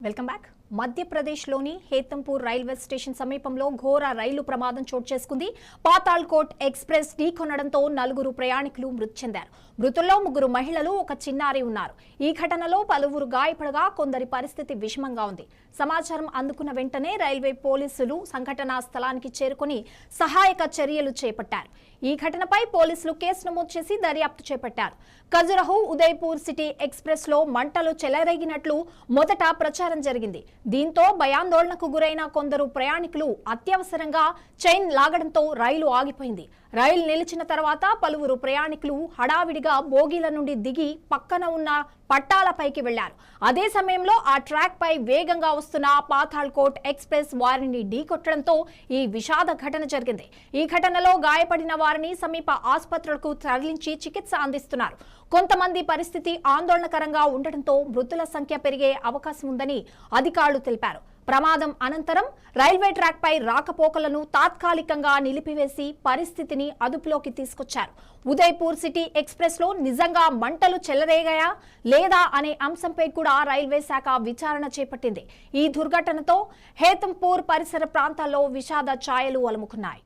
Welcome back. మధ్యప్రదేశ్లోని హేతంపూర్ railway station సమీపంలో ఘోర రైలు ప్రమాదం చోటు చేసుకుంది. పాతాల్కోట్ ఎక్స్ప్రెస్ ఢీకొనడంతో 4 ప్రయాణికులు మృతి చెందారు. మృతుల్లో 3 మహిళలు, ఒక చిన్నారి ఉన్నారు. ఈ ఘటనలో పలువురు గాయపడగా కొందరి పరిస్థితి విషమంగా ఉంది. సమాచారం అందుకున్న వెంటనే రైల్వే పోలీసులు సంఘటనా స్థలానికి చేరుకుని సహాయక చర్యలు చేపట్టారు. ఈ ఘటనపై పోలీసులు కేసు నమోదు చేసి దర్యాప్తు చేపట్టారు. ఖజురహో ఉదయపూర్ సిటీ ఎక్స్ప్రెస్ లో మంటలు చెలరేగినట్లు మొదట ప్రచారం జరిగింది. దీంతో భయాందోళనకు గురైన కొందరు ప్రయాణికులు అత్యవసరంగా చైన్ లాగడంతో రైలు ఆగిపోయింది. రైలు నిలిచిన తర్వాత పలువురు ప్రయాణికులు హడావిడిగా బోగీల నుండి దిగి పక్కన ఉన్న పట్టాలపైకి వెళ్లారు. అదే సమయంలో ఆ ట్రాక్ పై వేగంగా వస్తున్న పాతాల్కోట్ ఎక్స్ప్రెస్ వారిని ఢీకొట్టడంతో ఈ విషాద ఘటన జరిగింది. ఈ ఘటనలో గాయపడిన వారిని సమీప ఆసుపత్రులకు తరలించి చికిత్స అందిస్తున్నారు. కొంతమంది పరిస్థితి ఆందోళనకరంగా ఉండటంతో మృతుల సంఖ్య పెరిగే అవకాశం ఉందని అధికారులు తెలిపారు. ప్రమాదం అనంతరం రైల్వే ట్రాక్ పై రాకపోకలను తాత్కాలికంగా నిలిపివేసి పరిస్థితిని అదుపులోకి తీసుకొచ్చారు. ఉదయపూర్ సిటీ ఎక్స్ప్రెస్ లో నిజంగా మంటలు చెలరేగాయా లేదా అనే అంశంపై కూడా రైల్వే శాఖ విచారణ చేపట్టింది. ఈ దుర్ఘటనతో హేతంపూర్ పరిసర ప్రాంతాల్లో విషాద ఛాయలు అలుముకున్నాయి.